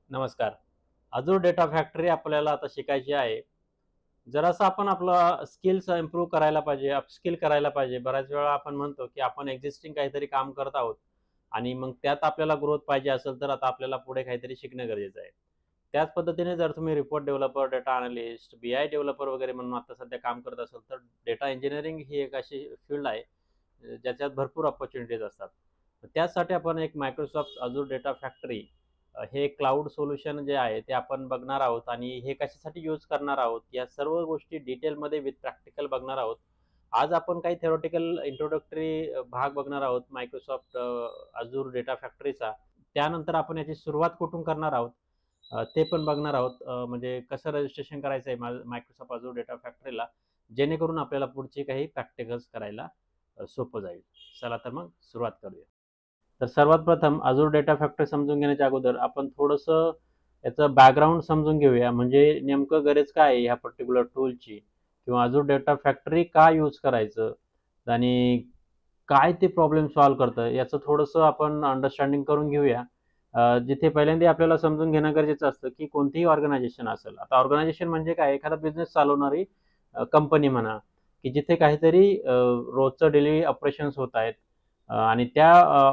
नमस्कार. Azure data factory आपल्याला आता शिकायची आहे. जरासं आपण आपलं स्किल्स इम्प्रूव्ह करायला पाहिजे, अपस्किल करायला पाहिजे. बऱ्याच वेळा आपण म्हणतो, की आपण एक्झिस्टिंग काहीतरी काम करत आहोत आणि मग त्यात आपल्याला ग्रोथ पाहिजे असेल, तर आता आपल्याला पुढे काहीतरी शिकणं गरजेचं आहे. त्याच पद्धतीने जर तुम्ही report developer, data analyst, BI developer वगैरे म्हणून आता सध्या काम करत असाल, तर डेटा इंजिनिअरिंग ही एक अशी फील्ड आहे, ज्याच्यात भरपूर अपॉर्च्युनिटीज असतात. तर त्यासाठी आपण एक Microsoft Azure डेटा फॅक्टरी हे क्लाउड सोल्युशन जे आहे ते आपण बघणार आहोत आणि हे कशासाठी यूज करणार आहोत, या सर्व गोष्टी डिटेलमध्ये विथ प्रॅक्टिकल बघणार आहोत. आज आपण काही थेरॉटिकल इंट्रोडक्टरी भाग बघणार आहोत Microsoft Azure डेटा फॅक्टरीचा. त्यानंतर आपण याची सुरुवात कुठून करणार आहोत, ते पण बघणार आहोत. म्हणजे कसं रजिस्ट्रेशन करायचं आहे Microsoft Azure डेटा फॅक्टरीला, जेणेकरून आपल्याला पुढची काही प्रॅक्टिकल्स करायला सोपं जाईल. चला तर मग सुरुवात करूया. तर सर्वात प्रथम Azure डेटा फॅक्टरी समजून घेण्याच्या अगोदर आपण थोडंसं याचं बॅकग्राऊंड समजून घेऊया. म्हणजे नेमकं गरज काय आहे ह्या पर्टिक्युलर टूलची किंवा Azure डेटा फॅक्टरी का यूज करायचं आणि काय ते प्रॉब्लेम सॉल्व्ह करतं याचं थोडंसं आपण अंडरस्टँडिंग करून घेऊया. जिथे पहिल्यांदा आपल्याला समजून घेणं गरजेचं असतं, की कोणतीही ऑर्गनायझेशन असेल. आता ऑर्गनायझेशन म्हणजे काय? एखादा बिझनेस चालवणारी कंपनी म्हणा, की जिथे काहीतरी रोजचं डेली ऑपरेशन्स होत आहेत आणि त्या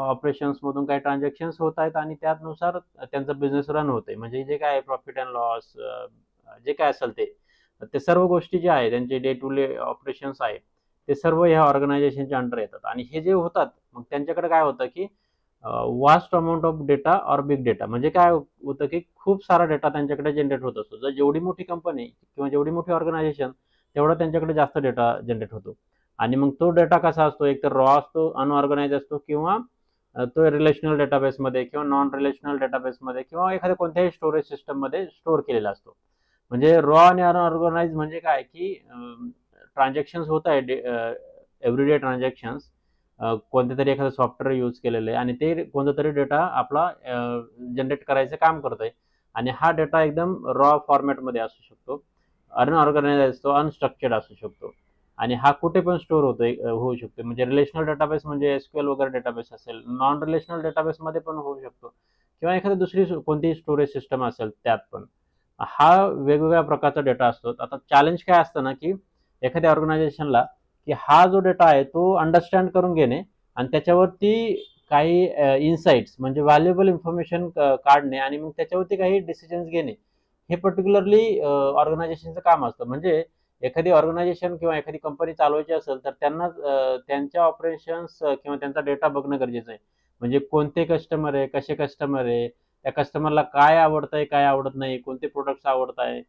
ऑपरेशन्समधून काही ट्रान्झॅक्शन्स होत आहेत आणि त्यानुसार त्यांचा बिझनेस रन होतंय. म्हणजे जे काय प्रॉफिट अँड लॉस जे काय असेल ते. ते सर्व गोष्टी ज्या आहेत त्यांचे डे टू डे ऑपरेशन्स आहेत, ते सर्व ह्या ऑर्गनायझेशनच्या अंडर येतात आणि हे जे होतात, मग त्यांच्याकडे काय होतं, की vast amount of data or big data म्हणजे काय होतं, की खूप सारा डेटा त्यांच्याकडे जनरेट होत असतो. जर जेवढी मोठी कंपनी किंवा जेवढी मोठी ऑर्गनायझेशन, तेवढा त्यांच्याकडे जास्त डेटा जनरेट होतो. आणि मग तो डेटा कसा असतो, एकतर रॉ असतो, अनऑर्गनाइज असतो किंवा तो रिलेशनल डेटाबेसमध्ये किंवा नॉन रिलेशनल डेटाबेसमध्ये किंवा एखाद्या कोणत्याही स्टोरेज सिस्टममध्ये स्टोअर केलेला असतो. म्हणजे रॉ आणि अनऑर्गनाइज म्हणजे काय, की ट्रान्झॅक्शन्स होत आहे एव्हरीडे ट्रान्झॅक्शन्स कोणतेतरी एखादं सॉफ्टवेअर यूज केलेलं आहे आणि ते कोणतातरी डेटा आपला जनरेट करायचं काम करतंय आणि हा डेटा एकदम रॉ फॉर्मॅटमध्ये असू शकतो, अनऑर्गनाइज असतो, अनस्ट्रक्चर्ड असू शकतो आणि हा कुठे पण स्टोअर होतोय होऊ शकतो. म्हणजे रिलेशनल डेटाबेस म्हणजे एसक्यूएल वगैरे डेटाबेस असेल, नॉन रिलेशनल डेटाबेसमध्ये पण होऊ शकतो किंवा एखादी दुसरी कोणतीही स्टोरेज सिस्टम असेल त्यात पण. हा वेगवेगळ्या प्रकारचा डेटा असतो. आता चॅलेंज काय असतं ना, की एखाद्या ऑर्गनायझेशनला, की हा जो डेटा आहे तो अंडरस्टँड करून घेणे आणि त्याच्यावरती काही इन्साइट्स म्हणजे व्हॅल्युएबल इन्फॉर्मेशन काढणे आणि मग त्याच्यावरती काही डिसिजन्स घेणे. हे पर्टिक्युलरली ऑर्गनायझेशनचं काम असतं. म्हणजे एखादी ऑर्गनायझेशन किंवा एखादी कंपनी चालवायची असेल, तर त्यांना त्यांच्या ऑपरेशन्स किंवा त्यांचा डेटा बघणं गरजेचं आहे. म्हणजे कोणते कस्टमर आहे, कसे कस्टमर आहे, त्या कस्टमरला काय आवडतंय, काय आवडत नाही, कोणते प्रॉडक्ट्स आवडत आहे,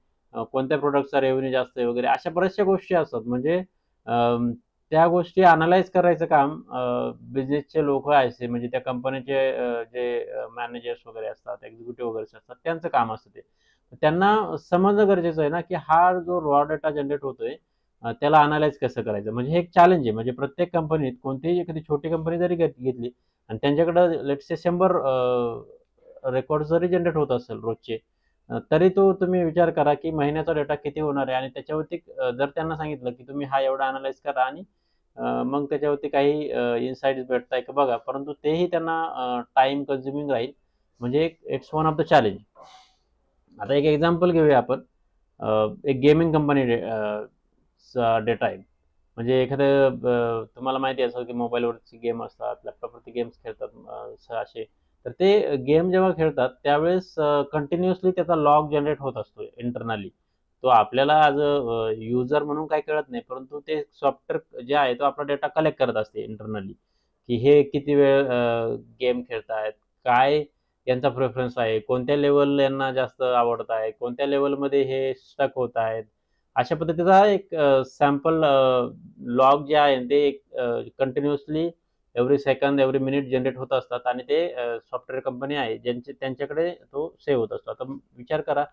कोणत्या प्रॉडक्टचा रेव्हेन्यू जास्त आहे वगैरे अशा बऱ्याचशा गोष्टी असतात. म्हणजे अं, त्या गोष्टी अॅनलाईज करायचं काम बिझनेसचे लोकं असे म्हणजे त्या कंपनीचे जे मॅनेजर्स वगैरे असतात, एक्झिक्युटिव्ह वगैरे असतात, त्यांचं काम असतं ते. त्यांना समजणं गरजेचं आहे ना, की हा जो रॉ डेटा जनरेट होतोय, त्याला अॅनलाईज कसं करायचं? म्हणजे हे एक चॅलेंज आहे. म्हणजे प्रत्येक कंपनीत कोणतीही एखादी छोटी कंपनी जरी घेतली आणि त्यांच्याकडं लेट्स से 100 रेकॉर्ड जरी जनरेट होत असेल रोजचे, तरी तो तुम्ही विचार करा, की महिन्याचा डेटा किती होणार आहे आणि त्याच्यावरती जर त्यांना सांगितलं, की तुम्ही हा एवढा अॅनलाईज करा आणि मग त्याच्यावरती काही इन्साईट्स भेटताय का बघा. परंतु तेही त्यांना टाईम कन्झ्युमिंग राहील. म्हणजे it's one of the challenge. आता एक एक्झाम्पल घेऊया आपण. एक गेमिंग कंपनी चा डेटा आहे. म्हणजे एखादं तुम्हाला माहिती असेल, की मोबाईलवरती गेम असतात, लॅपटॉपवरती गेम्स खेळतात असे. तर ते गेम जेव्हा खेळतात त्यावेळेस कंटिन्युअसली त्याचा लॉग जनरेट होत असतो इंटरनली. तो आपल्याला ॲज अ युजर म्हणून काही कळत नाही, परंतु ते सॉफ्टवेअर जे आहे तो आपला डेटा कलेक्ट करत असते इंटरनली, की हे किती वेळ गेम खेळतायत, काय यांचा प्रेफरन्स आहे, कोणत्या लेव्हल यांना जास्त आवडत आहे, कोणत्या लेव्हलमध्ये हे स्टक होत आहेत. अशा पद्धतीचा एक सॅम्पल लॉग जे आहे ते continuously every second, every minute generate होत असतात आणि ते सॉफ्टवेअर कंपनी आहे त्यांच्याकडे तो सेव्ह होत असतो. आता विचार करा,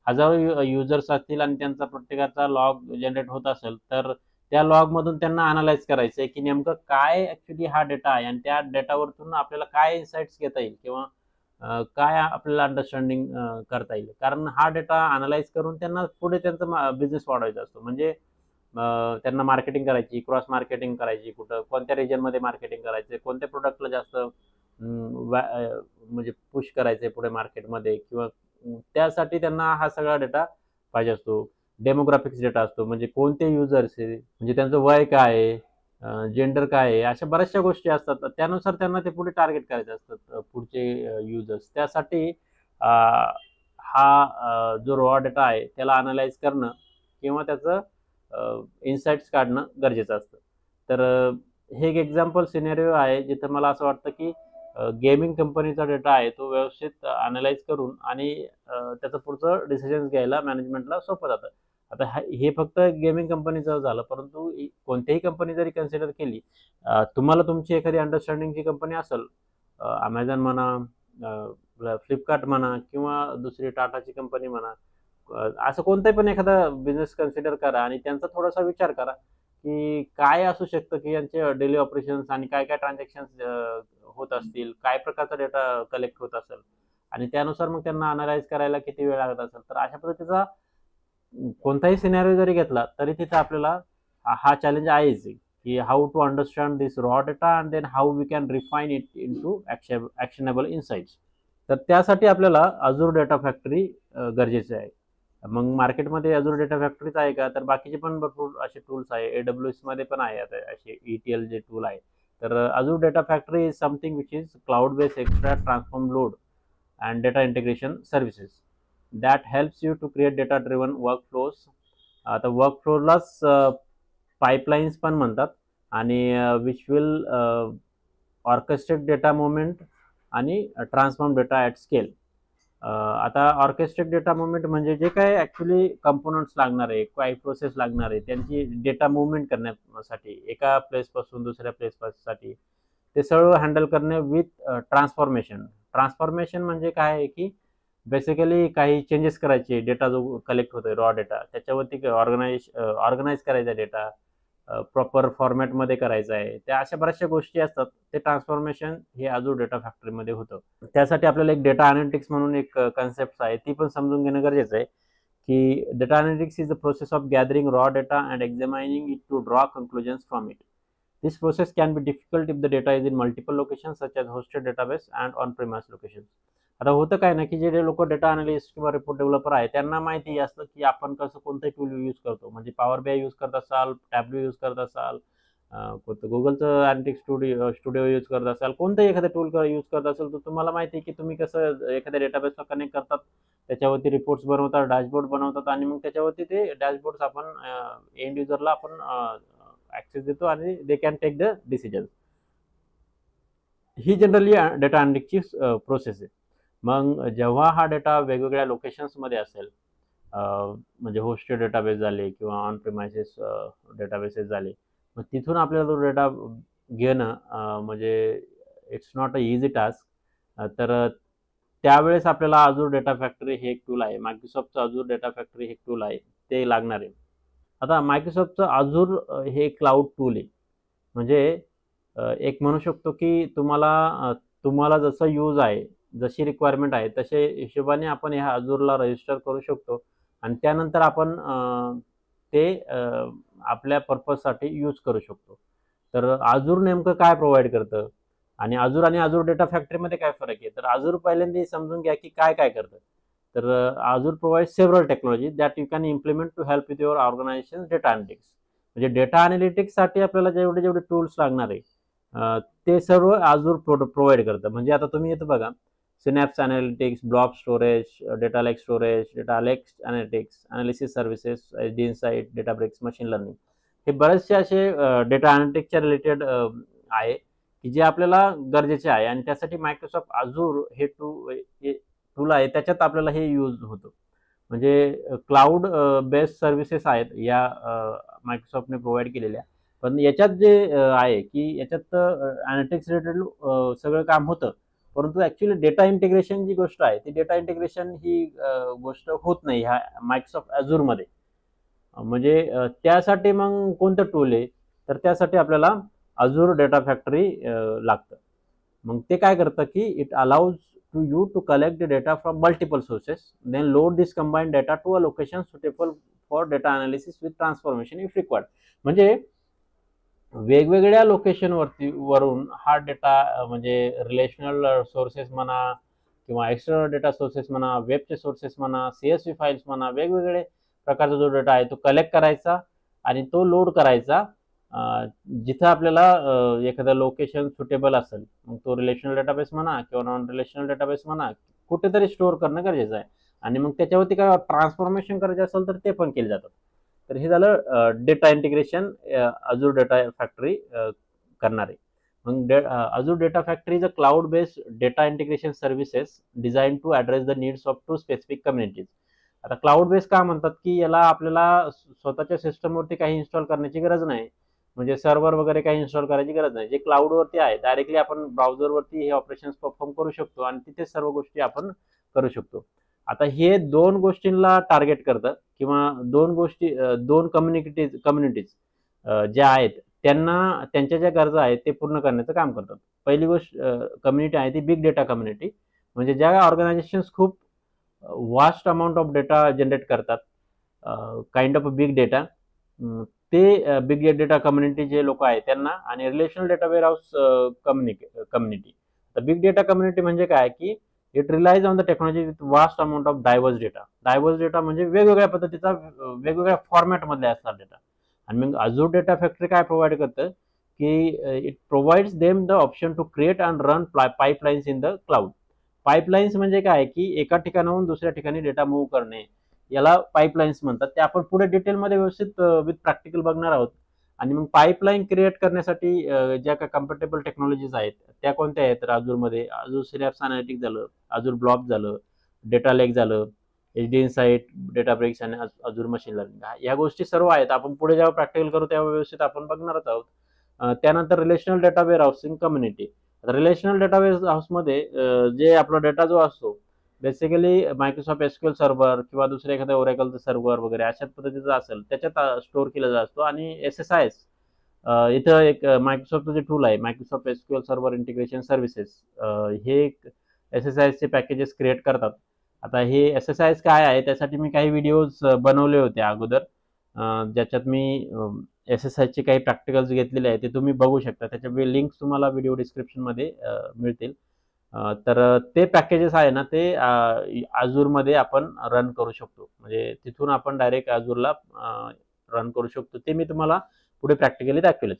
हजारो युजर्स असतील आणि त्यांचा प्रत्येकाचा लॉग जनरेट होत असेल, तर त्या लॉगमधून त्यांना अॅनलाईज करायचं आहे, की नेमकं काय ॲक्चुअली हा डेटा आहे आणि त्या डेटावरतून आपल्याला काय इन्साइट्स घेता येईल किंवा काय आपल्याला अंडरस्टँडिंग करता येईल. कारण हा डेटा अॅनलाईज करून त्यांना पुढे त्यांचा बिझनेस वाढवायचा असतो. म्हणजे त्यांना मार्केटिंग करायची, क्रॉस मार्केटिंग करायची, कुठं कोणत्या रिजनमध्ये मार्केटिंग करायचं, कोणत्या प्रॉडक्टला जास्त म्हणजे पुश करायचंय पुढे मार्केटमध्ये किंवा त्यासाठी त्यांना हा सगळा डेटा पाहिजे असतो. डेमोग्राफिक्स डेटा असतो, म्हणजे कोणते युजर्स आहे, म्हणजे त्यांचं वय काय आहे, जेंडर काय आहे, अशा बऱ्याचशा गोष्टी असतात. त्यानुसार त्यांना ते पुढे टार्गेट करायचे असतात पुढचे युजर्स. त्यासाठी हा जो रॉ डेटा आहे त्याला अनालाइज करणं किंवा त्याचं इन्साइट्स काढणं गरजेचं असतं. तर हे एक एक्झाम्पल सिनेरिओ आहे जिथं मला असं वाटतं की गेमिंग कंपनीचा डेटा आहे तो व्यवस्थित अनालाइज करून आणि त्याचं पुढचं डिसिजन्स घ्यायला मॅनेजमेंटला सोपं जातं. आता हे फक्त गेमिंग कंपनीचं झालं, परंतु कोणत्याही कंपनी जरी कन्सिडर केली, तुम्हाला तुमची एखादी अंडरस्टँडिंगची कंपनी असेल, अमेझॉन म्हणा, फ्लिपकार्ट म्हणा किंवा दुसरी टाटाची कंपनी म्हणा, असं कोणताही पण एखादा बिझनेस कन्सिडर करा आणि त्यांचा थोडासा विचार करा की काय असू शकतं की यांचे डेली ऑपरेशन्स आणि काय काय ट्रान्झॅक्शन्स होत असतील, काय प्रकारचा डेटा कलेक्ट होत असेल आणि त्यानुसार मग त्यांना अनालाइज करायला किती वेळ लागत असेल. तर अशा पद्धतीचा कोणताही सिनेरिओ जरी घेतला तरी तिथे आपल्याला हा चॅलेंज आहेच की how to understand this raw data and then how we can refine it into actionable insights. तर त्यासाठी आपल्याला अजूर डेटा फॅक्टरी गरजेचे आहे. मग मार्केटमध्ये अजूर डेटा फॅक्टरीच आहे का, तर बाकीचे पण भरपूर असे टूल्स आहे. AWS मध्ये पण आहे आता असे ETL जे टूल आहे. तर Azzur data factory is something which is cloud based extract transform load and data integration services that helps you to create data driven workflows. आता वर्कफ्लोलाच पाईपलाईन्स पण म्हणतात आणि which will orchestrate data movement आणि transform data at scale. आता orchestrate data movement म्हणजे जे काय actually components लागणार आहे, काही प्रोसेस लागणार आहे त्यांची डेटा मुवमेंट करण्यासाठी एका प्लेसपासून दुसऱ्या प्लेससाठी, ते सगळं हँडल करणे विथ ट्रान्सफॉर्मेशन. ट्रान्सफॉर्मेशन म्हणजे काय आहे की बेसिकली काही चेंजेस करायचे, डेटा जो कलेक्ट होतोय रॉ डेटा त्याच्यावरती ऑर्गनाईज करायचा डेटा प्रॉपर फॉर्मॅटमध्ये करायचा आहे. त्या अशा बऱ्याचशा गोष्टी असतात. ते ट्रान्सफॉर्मेशन हे अजून डेटा फॅक्टरीमध्ये होतं. त्यासाठी आपल्याला एक डेटा अनालिटिक्स म्हणून एक कन्सेप्ट आहे, ती पण समजून घेणं गरजेचं आहे की data analytics is the process of gathering raw data and examining it to draw conclusions from it. This process can be difficult if the data is in multiple locations such as hosted database and on-premise locations. आता होतं काय ना की जे लोक data analyst किंवा report developer आहे त्यांना माहिती असतं की आपण कसं कोणतं टूल यूज करतो. म्हणजे पॉवर BI यूज करत असाल, टॅब्ल्यू यूज करत असाल, गुगलचं अनालिटिक्स स्टुडिओ यूज करत असाल, कोणतंही एखादं टूल यूज करत असेल तर तुम्हाला माहिती आहे की तुम्ही कसं एखाद्या डेटाबेसला कनेक्ट करतात, त्याच्यावरती रिपोर्ट्स बनवतात, डॅशबोर्ड बनवतात आणि मग त्याच्यावरती ते डॅशबोर्ड्स आपण एंड युजरला आपण ऍक्सेस देतो आणि they can take the decision. ही जनरली डेटा अनालिटिक्सची प्रोसेस आहे. मग जेव्हा हा डेटा वेगवेगळ्या लोकेशन्समध्ये असेल, म्हणजे होस्टेड डेटाबेस झाले किंवा ऑन प्रिमायसेस डेटाबेसेस झाले, मग तिथून आपल्याला तो डेटा घेणं म्हणजे it's not a easy task. तर त्यावेळेस आपल्याला अजूर डेटा फॅक्टरी हे एक टूल आहे, मायक्रोसॉफ्टचं अजूर डेटा फॅक्टरी हे टूल आहे, ते लागणार आहे. आता मायक्रोसॉफ्टचं अजूर हे क्लाउड टूल आहे. म्हणजे एक म्हणू शकतो की तुम्हाला जसं यूज आहे, जशी रिक्वायरमेंट आहे तशा हिशोबाने आपण ह्या अजूरला रजिस्टर करू शकतो आणि त्यानंतर आपण ते आपल्या पर्पजसाठी यूज करू शकतो. तर अजूर नेमकं काय प्रोव्हाइड करतं आणि अजूर डेटा फॅक्टरीमध्ये काय फरक आहे, तर अजूर पहिल्यांदा समजून घ्या की काय काय करतं. तर Azure provide several technology that you can implement to help with your organization data analytics. म्हणजे डेटा अनालिटिक्ससाठी आपल्याला जेवढे टूल्स लागणार आहे ते सर्व अजूर प्रोव्हाइड करतं. म्हणजे आता तुम्ही इथं बघा, Synapse analytics, blob storage, data lake storage, data lake analytics, analysis services, HD insight, Databricks, machine learning, हे बरेचसे असे डेटा अनालिटिक्सच्या रिलेटेड आहे की जे आपल्याला गरजेचे आहे आणि त्यासाठी मायक्रोसॉफ्ट अजूर हे टूल आहे, त्याच्यात आपल्याला हे यूज होतं. म्हणजे क्लाउड बेस्ड सर्व्हिसेस आहेत या मायक्रोसॉफ्टने प्रोव्हाइड केलेल्या. पण याच्यात जे आहे की याच्यात अनालिटिक्स रिलेटेड सगळं काम होतं, परंतु ॲक्च्युली डेटा इंटिग्रेशन जी गोष्ट आहे ती डेटा इंटिग्रेशन ही गोष्ट होत नाही ह्या मायक्रोसॉफ्ट अजूरमध्ये. म्हणजे त्यासाठी मग कोणतं टूल आहे, तर त्यासाठी आपल्याला अजूर डेटा फॅक्टरी लागतं. मग ते काय करतं की it allows to you to collect the data from multiple sources, then load this combined data to a location suitable for data analysis with transformation if required. म्हणजे वेगवेगळ्या लोकेशन वरून हा डेटा म्हणजे रिलेशनल सोर्सेस म्हणा किंवा external data sources म्हणा, वेबचे sources म्हणा, CSV files म्हणा, वेगवेगळे प्रकारचा जो डेटा आहे तो कलेक्ट करायचा आणि तो लोड करायचा जिथं आपल्याला एखादं लोकेशन सुटेबल असेल, मग तो रिलेशनल डेटाबेस म्हणा किंवा नॉन रिलेशनल डेटाबेस म्हणा, कुठेतरी स्टोअर करणं गरजेचं आहे. आणि मग त्याच्यावरती काय ट्रान्सफॉर्मेशन करायचं असेल तर ते पण केले जातात. तर हे झालं data integration Azure data factory करणारे. मग Azure data factory is a cloud based data integration services design to address the needs of 2 specific communities. आता क्लाउड बेस्ड का म्हणतात, की याला आपल्याला स्वतःच्या सिस्टमवरती काही इन्स्टॉल करण्याची गरज नाही, म्हणजे सर्व्हर वगैरे काही इन्स्टॉल करायची गरज नाही. जे क्लाउडवरती आहे डायरेक्टली आपण ब्राउझरवरती हे ऑपरेशन्स परफॉर्म करू शकतो आणि तिथे सर्व गोष्टी आपण करू शकतो. आता हे 2 गोष्टींना टार्गेट करतं किंवा 2 कम्युनिटीज ज्या आहेत त्यांना त्यांच्या ज्या गरजा आहेत ते पूर्ण करण्याचं काम करतात. पहिली गोष्ट कम्युनिटी आहे ती बिग डेटा कम्युनिटी, म्हणजे ज्या ऑर्गनायझेशन्स खूप vast amount of data generate करतात, काइंड ऑफ बिग डेटा, ते बिग डेटा कम्युनिटी जे लोक आहेत त्यांना. आणि रिलेशनल डेटा वेअरहाऊस कम्युनिटी. तर बिग डेटा कम्युनिटी म्हणजे काय, की it relies on the technology with vast amount of diverse data. Diverse data म्हणजे वेगवेगळ्या पद्धतीचा वेगवेगळ्या फॉर्मॅटमधले असणार डेटा. आणि मग अजूर डेटा फॅक्टरी काय प्रोव्हाइड करतं, की it provides them the option to create and run pipelines in the cloud. Pipelines म्हणजे काय, की एका ठिकाणाहून दुसऱ्या ठिकाणी डेटा मूव्ह करणे, याला पाईपलाईन्स म्हणतात. ते आपण पुढे डिटेलमध्ये व्यवस्थित विथ प्रॅक्टिकल बघणार आहोत. आणि मग पाईपलाईन क्रिएट करण्यासाठी ज्या काही कम्फर्टेबल टेक्नॉलॉजीज आहेत त्या कोणत्या आहेत, तर अजूरमध्ये अजूर सिनॅप्स अनालिटिक्स झालं, अजूर ब्लॉक झालं, डेटा लेक झालं, HD इनसाइट, डेटाब्रिक्स आणि अजूर मशीन लर्निंग, या गोष्टी सर्व आहेत. आपण पुढे जेव्हा प्रॅक्टिकल करू तेव्हा व्यवस्थित आपण बघणारच आहोत. त्यानंतर relational data warehousing community. Relational data वेअरहाऊसमध्ये जे आपला डेटा जो असतो बेसिकली मायक्रोसॉफ्ट एसक्यूएल सर्व्हर किंवा दुसऱ्या एखाद्या ओरॅकलचं सर्व्हर वगैरे अशा पद्धतीचं असेल त्याच्यात स्टोअर केला असतो. आणि SSIS इथं एक मायक्रोसॉफ्टचं जे टूल आहे Microsoft SQL server integration services, हे SSIS चे पॅकेजेस क्रिएट करतात. आता हे SSIS काय आहे त्यासाठी मी काही व्हिडिओज बनवले होते अगोदर, ज्याच्यात मी SSIS चे काही प्रॅक्टिकल्स घेतलेले आहेत, ते तुम्ही बघू शकता. त्याच्या लिंक्स तुम्हाला व्हिडिओ डिस्क्रिप्शनमध्ये मिळतील. तर ते पॅकेजेस आहे ना ते अजूरमध्ये आपण रन करू शकतो, म्हणजे तिथून आपण डायरेक्ट अजूरला रन करू शकतो. ते मी तुम्हाला पुढे प्रॅक्टिकली दाखवेलच.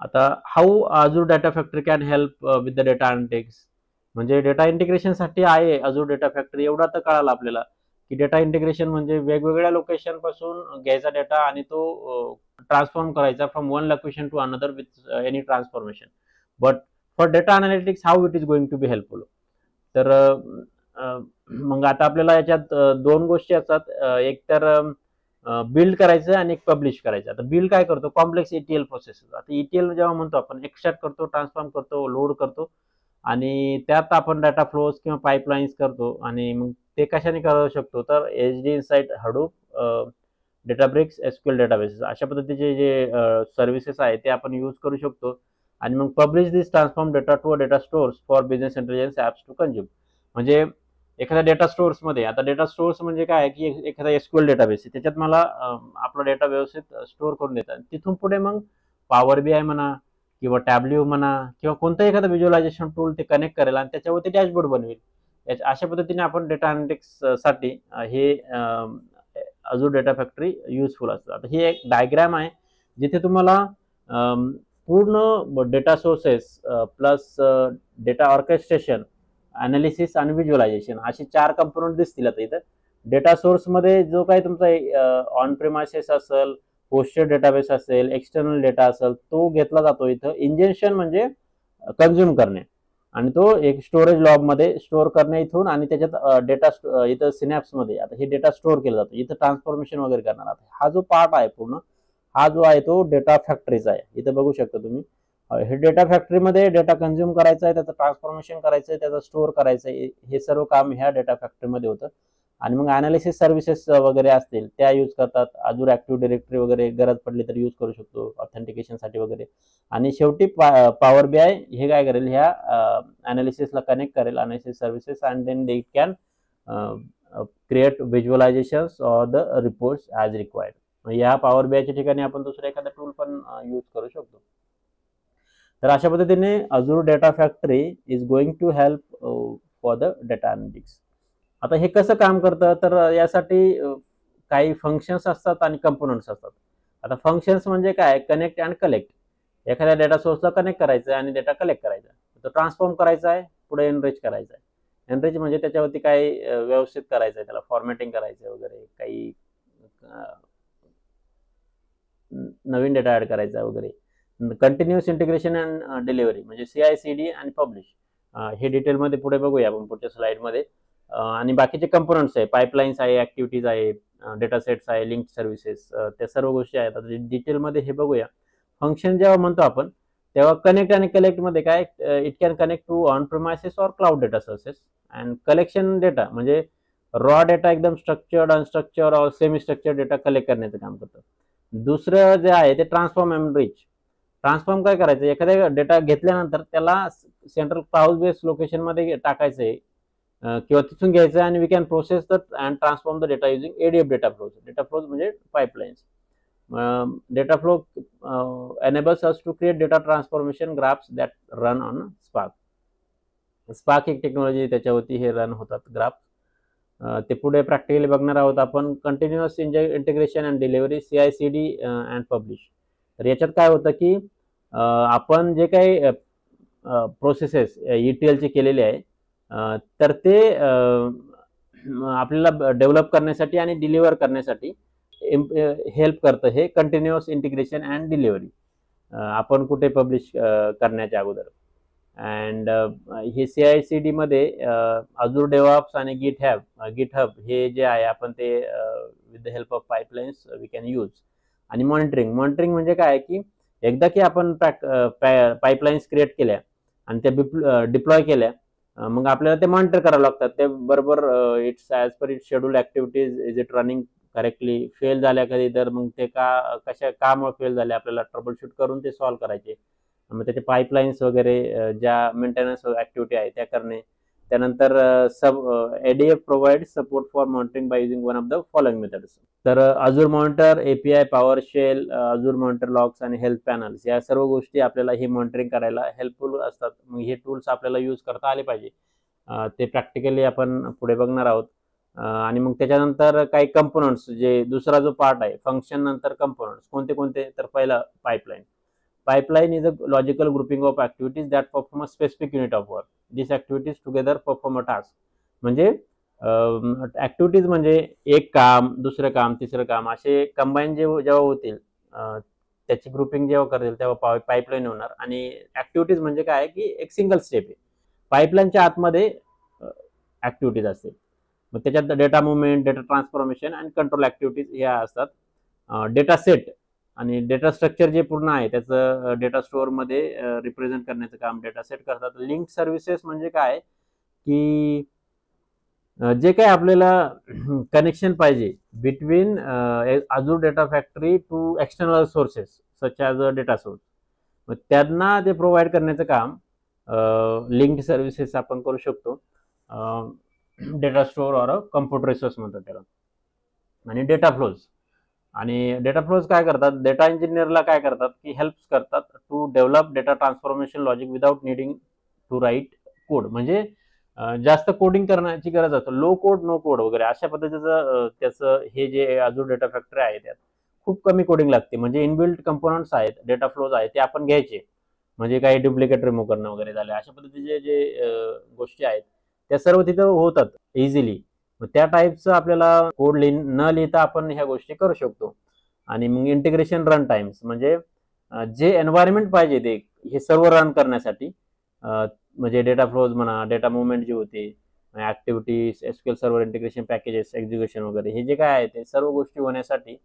आता how Azzur data factory can help with the data analytics. म्हणजे डेटा इंटिग्रेशनसाठी आहे अजूर डेटा फॅक्टरी. एवढा तर कळालं आपल्याला, की डेटा इंटिग्रेशन म्हणजे वेगवेगळ्या लोकेशन पासून घ्यायचा डेटा आणि तो ट्रान्सफॉर्म करायचा from one location to another with any transformation. But for data analytics how it is going to be helpful. तर मग आता आपल्याला याच्यात 2 गोष्टी असतात, एक तर बिल्ड करायचं आणि एक पब्लिश करायचं. आता बिल्ड काय करतो, कॉम्प्लेक्स ETL प्रोसेस. आता ETL जेव्हा म्हणतो आपण एक्सट्रॅक्ट करतो, ट्रान्सफॉर्म करतो, लोड करतो आणि त्यात आपण डाटा फ्लोज किंवा पाईपलाईन्स करतो. आणि मग ते कशाने करू शकतो, तर HD insight, Hadoop, Databricks, SQL databases अशा पद्धतीचे जे सर्व्हिसेस आहेत ते आपण यूज करू शकतो. आणि मग publish this transform data to data stores for business intelligence apps to consume. म्हणजे एखाद्या डेटा स्टोअर्समध्ये, आता डेटा स्टोअर्स म्हणजे काय, की एखादा SQL डेटाबेस आहे त्याच्यात मला आपला डेटा व्यवस्थित स्टोअर करून देतात. तिथून पुढे मग पॉवर BI म्हणा किंवा टॅब्ल्यू म्हणा किंवा कोणतं एखादं व्हिज्युअलायझेशन टूल ते कनेक्ट करेल आणि त्याच्यावरती डॅशबोर्ड बनवेल. अशा पद्धतीने आपण डेटा अनालिटिक्स साठी हे अजूर डेटा फॅक्टरी युजफुल असतं. आता ही एक डायग्राम आहे जिथे तुम्हाला पूर्ण data sources plus data orchestration, analysis आणि व्हिज्युअलायझेशन असे 4 कंपोनंट दिसतील. आता इथं डेटा सोर्समध्ये जो काही तुमचा ऑन प्रेमायसेस असेल, होस्टेड डेटाबेस असेल, एक्सटर्नल डेटा असेल, तो घेतला जातो इथं. इंजेक्शन म्हणजे कन्झ्युम करणे आणि तो एक स्टोरेज लॉगमध्ये स्टोअर करणे इथून. आणि त्याच्यात डेटा इथं सिनॅप्समध्ये आता हे डेटा स्टोअर केला जातो. इथं ट्रान्सफॉर्मेशन वगैरे करणार आहे. हा जो पार्ट आहे पूर्ण, हा जो आहे तो डेटा फॅक्टरीचा आहे. इथं बघू शकता तुम्ही, हे डेटा फॅक्टरीमध्ये डेटा कन्झ्युम करायचा आहे, त्याचं ट्रान्सफॉर्मेशन करायचं आहे, त्याचं स्टोअर करायचं आहे, हे सर्व काम ह्या डेटा फॅक्टरीमध्ये होतं. आणि मग अनालिसिस सर्व्हिसेस वगैरे असतील त्या यूज करतात. अजूर ऍक्टिव्ह डिरेक्टरी वगैरे गरज पडली तर यूज करू शकतो ऑथेंटिकेशनसाठी वगैरे. आणि शेवटी पॉवर BI हे काय करेल, ह्या अनालिसिसला कनेक्ट करेल, analysis services, and then they can create visualisations or the reports as required. या पॉवर BI च्या ठिकाणी आपण दुसरं एखादा टूल पण यूज करू शकतो. तर अशा पद्धतीने Azure data factory is going to help for the data analytics. आता हे कसं काम करतं, तर यासाठी काही फंक्शन्स असतात आणि कंपोनंट्स असतात. आता फंक्शन्स म्हणजे काय, कनेक्ट अँड कलेक्ट. एखाद्या डेटा सोर्सला कनेक्ट करायचं आहे आणि डेटा कलेक्ट करायचा आहे, तो ट्रान्सफॉर्म करायचा आहे, पुढे एनरिच करायचा आहे. एनरिच म्हणजे त्याच्यावरती काही व्यवस्थित करायचं आहे, त्याला फॉर्मॅटिंग करायचं वगैरे, काही नवीन डेटा ऍड करायचा वगैरे. कंटिन्युअस इंटिग्रेशन अँड डिलिव्हरी म्हणजे CI/CD आणि पब्लिश, हे डिटेलमध्ये पुढे बघूया आपण पुढच्या स्लाइडमध्ये. आणि बाकीचे कंपोनंट्स आहे, पाईपलाईन्स आहे, ऍक्टिव्हिटीज आहे, डेटा सेट्स आहे, लिंक सर्व्हिसेस, त्या सर्व गोष्टी आहेत. आता डिटेलमध्ये हे बघूया. फंक्शन जेव्हा म्हणतो आपण तेव्हा कनेक्ट आणि कलेक्ट मध्ये काय, it can connect to on premises or cloud data sources. And collection data म्हणजे रॉ डेटा, एकदम स्ट्रक्चर्ड, अनस्ट्रक्चर्ड और सेमी स्ट्रक्चर्ड डेटा कलेक्ट करण्याचं काम करतं. दुसरं जे आहे ते ट्रान्सफॉर्म अँड रिच. ट्रान्सफॉर्म काय करायचं, एखाद्या डेटा घेतल्यानंतर त्याला सेंट्रल क्लाउड बेस्ड लोकेशन मध्ये टाकायचं आहे किंवा तिथून घ्यायचं आणि we can process the and transform the data using ADF data flows. Data flows म्हणजे pipelines. Data flow enables us to create data transformation graphs that run on Spark. Spark एक technology, त्याच्यावरती हे रन होतात graph. ते पुढे practically बघणार आहोत आपण. Continuous integration and delivery, CI/CD and publish. तर याच्यात काय होतं की आपण जे काही प्रोसेसेस ETLचे केलेले आहे, तर ते आपल्याला डेव्हलप करण्यासाठी आणि डिलिव्हर करण्यासाठी हेल्प करतं हे कंटिन्युअस इंटिग्रेशन अँड डिलिव्हरी, आपण कुठे पब्लिश करण्याच्या अगोदर. अँड हे CI/CD मध्ये Azure DevOps आणि GitHub हे जे आहे आपण ते with the help of pipelines we can use. आणि मॉनिटरिंग म्हणजे काय की एकदा की आपण पाईपलाईन्स क्रिएट केल्या आणि त्या डिप्लॉय केल्या, मग आपल्याला ते मॉनिटर करावं लागतात. ते बरोबर it's as per it's schedule activities, is it running correctly, fail झाल्या कधी तर मग ते कामुळे फेल झाले, आपल्याला ट्रबल शूट करून ते सॉल्व्ह करायचे. मग त्याचे पाईपलाईन्स वगैरे ज्या मेंटेनन्स ॲक्टिव्हिटी आहे त्या करणे. त्यानंतर ADF provide support for monitoring by using one of the following methods. तर Azure monitor, API, PowerShell, Azure monitor logs आणि हेल्थ पॅनल्स, या सर्व गोष्टी आपल्याला ही मॉनिटरिंग करायला हेल्पफुल असतात. मग हे टूल्स आपल्याला यूज करता आले पाहिजे. ते प्रॅक्टिकली आपण पुढे बघणार आहोत. आणि मग त्याच्यानंतर काही कंपोनंट्स, जे दुसरा जो पार्ट आहे फंक्शन नंतर कंपोनंट्स कोणते कोणते, तर पहिला pipeline. Pipeline is a logical grouping of activities that perform a specific unit of work. These activities together perform a task. म्हणजे ऍक्टिव्हिटीज म्हणजे एक काम, दुसरं काम, तिसरं काम, असे कंबाईन जेव्हा होतील, त्याची ग्रुपिंग जेव्हा करतील तेव्हा पाईपलाईन होणार. आणि ऍक्टिव्हिटीज म्हणजे काय की एक सिंगल स्टेप आहे. पाईपलाईनच्या आतमध्ये ऍक्टिव्हिटीज असतील. मग त्याच्यात डेटा मुवमेंट, डेटा ट्रान्सफॉर्मेशन आणि कंट्रोल ऍक्टिव्हिटीज ह्या असतात. डेटा सेट आणि डेटा स्ट्रक्चर जे पूर्ण आहे त्याचं डेटा स्टोअर मध्ये रिप्रेझेंट करण्याचं काम डेटा सेट करतात. लिंक सर्व्हिसेस म्हणजे काय की जे काही आपल्याला कनेक्शन पाहिजे between Azure data factory to external sources such as a data source, मग त्यांना ते प्रोव्हाइड करण्याचं काम लिंक सर्व्हिसेस आपण करू शकतो. Data store or computer resource म्हणतात त्याला. आणि डेटा फ्लोज काय करतात, डेटा इंजिनियरला काय करतात की हेल्प करतात to develop data transformation logic without needing to write code. म्हणजे जास्त कोडिंग करण्याची गरज असते, लो कोड, नो कोड वगैरे अशा पद्धतीचं त्याचं हे जे Azure डेटा फॅक्टरी आहे त्यात खूप कमी कोडिंग लागते. म्हणजे इनबिल्ट कंपोनंट्स आहेत, डेटा फ्लोज आहेत, ते आपण घ्यायचे. म्हणजे काही डुप्लिकेट रिमूव्ह करणं वगैरे झाले, अशा पद्धतीचे जे गोष्टी आहेत त्या सर्व तिथं होतात इझिली. त्या टाईपचं आपल्याला कोड न लिहिता आपण ह्या गोष्टी करू शकतो. आणि मग इंटिग्रेशन रन टाइम्स म्हणजे जे एन्व्हायरमेंट पाहिजे ते हे सर्व रन करण्यासाठी, म्हणजे डेटा फ्लोज म्हणा, डेटा मुवमेंट जे होते, activities, SQL server integration packages, execution वगैरे, हे जे काय आहे ते सर्व गोष्टी होण्यासाठी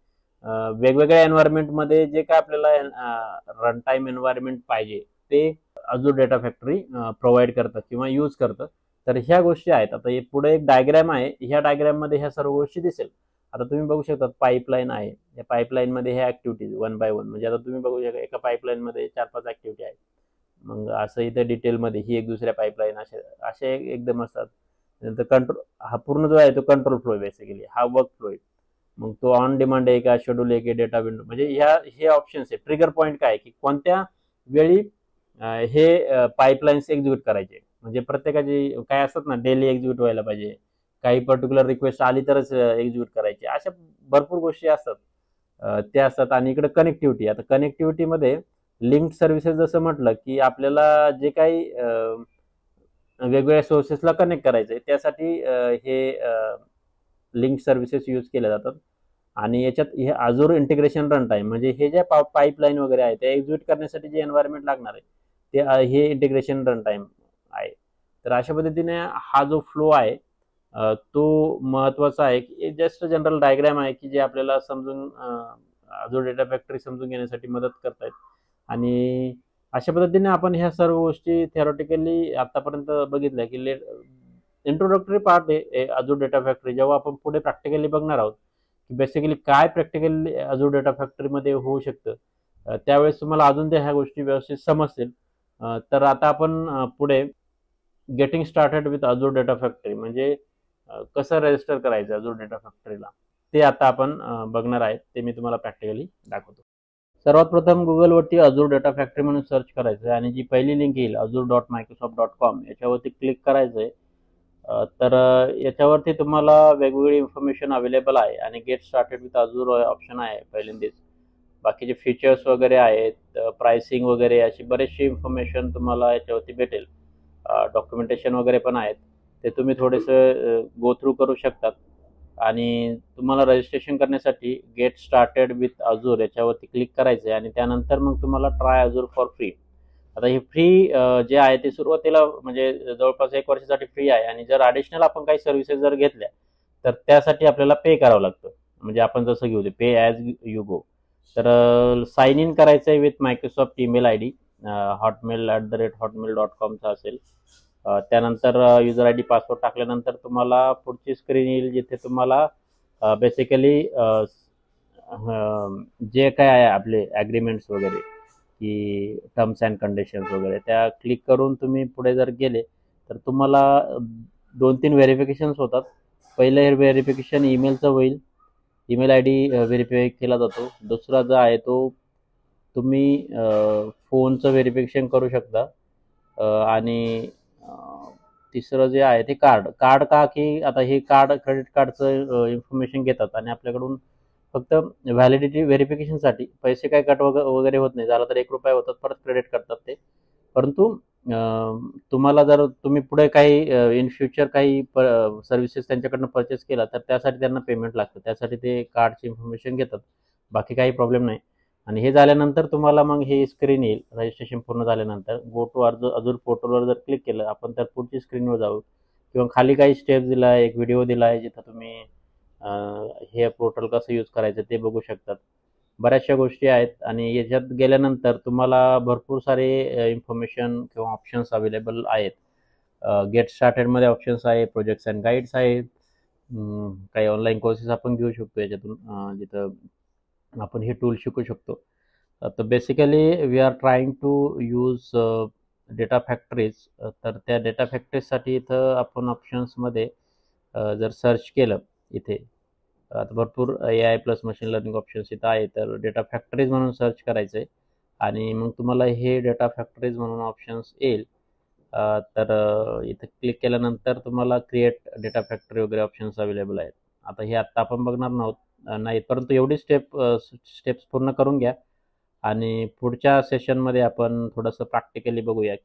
वेगवेगळ्या एन्व्हायरमेंटमध्ये जे काय आपल्याला रन टाइम एन्व्हायरमेंट पाहिजे ते Azure डेटा फॅक्टरी प्रोव्हाइड करतात किंवा यूज करतं. तर ह्या गोष्टी आहेत. आता हे पुढे एक डायग्राम आहे, ह्या डायग्राम मध्ये ह्या सर्व गोष्टी दिसेल. आता तुम्ही बघू शकता पाईपलाईन आहे, या पाईपलाईन मध्ये ह्या ऍक्टिव्हिटीज वन बाय वन, म्हणजे आता तुम्ही बघू शकता एका पाईपलाईन मध्ये 4-5 ऍक्टिव्हिटी आहेत. मग असं इथे डिटेलमध्ये ही एक दुसऱ्या पाईपलाईन असे एकदम असतात. नंतर कंट्रोल, हा पूर्ण जो आहे तो कंट्रोल फ्लो आहे बेसिकली, हा वर्क फ्लो आहे. मग तो ऑन डिमांड आहे का, शेड्यूल आहे की डेटा विंडो, म्हणजे हे ऑप्शन्स आहे. ट्रिगर पॉईंट काय की कोणत्या वेळी हे पाईपलाईन्स एक्झिक्यूट करायचे. म्हणजे प्रत्येकाची काय असतात ना, डेली एक्झिक्यूट व्हायला पाहिजे, काही पर्टिक्युलर रिक्वेस्ट आली तरच एक्झिक्यूट करायची, अशा भरपूर गोष्टी असतात. त्या असतात. आणि इकडे कनेक्टिव्हिटी, आता कनेक्टिव्हिटीमध्ये लिंक्ड सर्व्हिसेस जसं म्हटलं की आपल्याला जे काही वेगवेगळ्या सोर्सेसला कनेक्ट करायचं आहे त्यासाठी हे लिंक सर्व्हिसेस यूज केल्या जातात. आणि याच्यात हे Azure इंटिग्रेशन रन टाइम, म्हणजे हे जे पाईपलाईन वगैरे आहे ते एक्झिक्यूट करण्यासाठी जे एन्व्हायरमेंट लागणार आहे ते हे इंटिग्रेशन रन टाइम आहे. तर अशा पद्धतीने हा जो फ्लो आहे तो महत्त्वाचा आहे, की जस्ट जनरल डायग्राम आहे की जे आपल्याला समजून Azure डेटा फॅक्टरी समजून घेण्यासाठी मदत करतायत. आणि अशा पद्धतीने आपण ह्या सर्व गोष्टी थेरॉटिकली आतापर्यंत बघितल्या की इंट्रोडक्टरी पार्ट आहे Azure डेटा फॅक्टरी. जेव्हा आपण पुढे प्रॅक्टिकली बघणार आहोत की बेसिकली काय प्रॅक्टिकली Azure डेटा फॅक्टरीमध्ये होऊ शकतं, त्यावेळेस तुम्हाला अजून त्या ह्या गोष्टी व्यवस्थित समजतील. तर आता आपण पुढे getting started with Azure data factory म्हणजे कसं रजिस्टर करायचं Azure डेटा फॅक्टरीला, ते आता आपण बघणार आहेत. ते मी तुम्हाला प्रॅक्टिकली दाखवतो. सर्वात प्रथम गुगलवरती Azure डेटा फॅक्टरी म्हणून सर्च करायचं आहे आणि जी पहिली लिंक येईल azure.microsoft.com याच्यावरती क्लिक करायचं आहे. तर याच्यावरती तुम्हाला वेगवेगळी इन्फॉर्मेशन अवेलेबल आहे आणि get started with Azure option आहे पहिल्यांदाच. बाकीचे फीचर्स वगैरे आहेत, प्राइसिंग वगैरे अशी बरीचशी इन्फॉर्मेशन तुम्हाला याच्यावरती भेटेल. डॉक्युमेंटेशन वगैरे पण आहेत, ते तुम्ही थोडेसं गो थ्रू करू शकतात. आणि तुम्हाला रजिस्ट्रेशन करण्यासाठी गेट स्टार्टेड विथ Azure याच्यावरती क्लिक करायचं आहे आणि त्यानंतर मग तुम्हाला ट्राय Azure फॉर फ्री. आता हे फ्री जे आहे ते सुरुवातीला म्हणजे जवळपास 1 वर्षासाठी फ्री आहे. आणि जर ॲडिशनल आपण काही सर्व्हिसेस जर घेतल्या तर त्यासाठी आपल्याला पे करावं लागतं. म्हणजे आपण जसं घेऊ ते पे ॲज यू गो. तर साइन इन करायचं आहे with Microsoft email ID, hotmail@hotmail.com असेल. त्यानंतर युजर ID पासवर्ड टाकल्यानंतर तुम्हाला पुढची स्क्रीन येईल जिथे तुम्हाला बेसिकली जे काय आहे आपले ॲग्रीमेंट्स वगैरे की टर्म्स अँड कंडिशन्स वगैरे त्या क्लिक करून तुम्ही पुढे जर गेले तर तुम्हाला 2-3 व्हेरिफिकेशन्स होतात. पहिलं हे व्हेरिफिकेशन ईमेलचं होईल, ईमेल ID व्हेरीफाय केला जातो. दुसरा जो आहे तो तुम्ही फोनचं व्हेरिफिकेशन करू शकता. आणि तिसरं जे आहे ते कार्ड का की आता हे क्रेडिट कार्डचं इन्फॉर्मेशन घेतात आणि आपल्याकडून फक्त व्हॅलिडिटी व्हेरिफिकेशनसाठी पैसे काय कट वगैरे होत नाही. झालं तर ₹1 होतात, परत क्रेडिट करतात ते. परंतु तुम्हाला जर तुम्ही पुढे काही इन फ्युचर काही सर्व्हिसेस त्यांच्याकडनं परचेस केला तर त्यासाठी त्यांना पेमेंट लागतं. त्यासाठी ते कार्डची इन्फॉर्मेशन घेतात. बाकी काही प्रॉब्लेम नाही. आणि हे झाल्यानंतर तुम्हाला मग ही स्क्रीन येईल रजिस्ट्रेशन पूर्ण झाल्यानंतर. गो टू Azure पोर्टलवर जर क्लिक केलं आपण तर पुढची स्क्रीनवर जाऊ किंवा खाली काही स्टेप्स दिला आहे, एक व्हिडिओ दिला आहे जिथं तुम्ही हे पोर्टल कसं यूज करायचं ते बघू शकतात. बऱ्याचशा गोष्टी आहेत आणि याच्यात गेल्यानंतर तुम्हाला भरपूर सारे इन्फॉर्मेशन किंवा ऑप्शन्स अवेलेबल आहेत. गेट स्टार्टेडमध्ये ऑप्शन्स आहे, प्रोजेक्ट्स अँड गाईड्स आहेत. काही ऑनलाईन कोर्सेस आपण घेऊ शकतो याच्यातून, जिथं आपण हे टूल शिकू शकतो. तर basically we are trying to use data factories. तर त्या डेटा फॅक्टरीजसाठी इथं आपण ऑप्शन्समध्ये जर सर्च केलं इथे आता भरपूर AI plus machine learning options इथं आहे. तर डेटा फॅक्टरीज म्हणून सर्च करायचं आहे आणि मग तुम्हाला हे डेटा फॅक्टरीज म्हणून ऑप्शन्स येईल. तर इथं क्लिक केल्यानंतर तुम्हाला क्रिएट डेटा फॅक्टरी वगैरे ऑप्शन्स अवेलेबल आहेत. आता हे आत्ता आपण बघणार नाही, परंतु एवढी स्टेप्स पूर्ण करून घ्या आणि पुढच्या सेशनमध्ये आपण थोडंसं प्रॅक्टिकली बघूया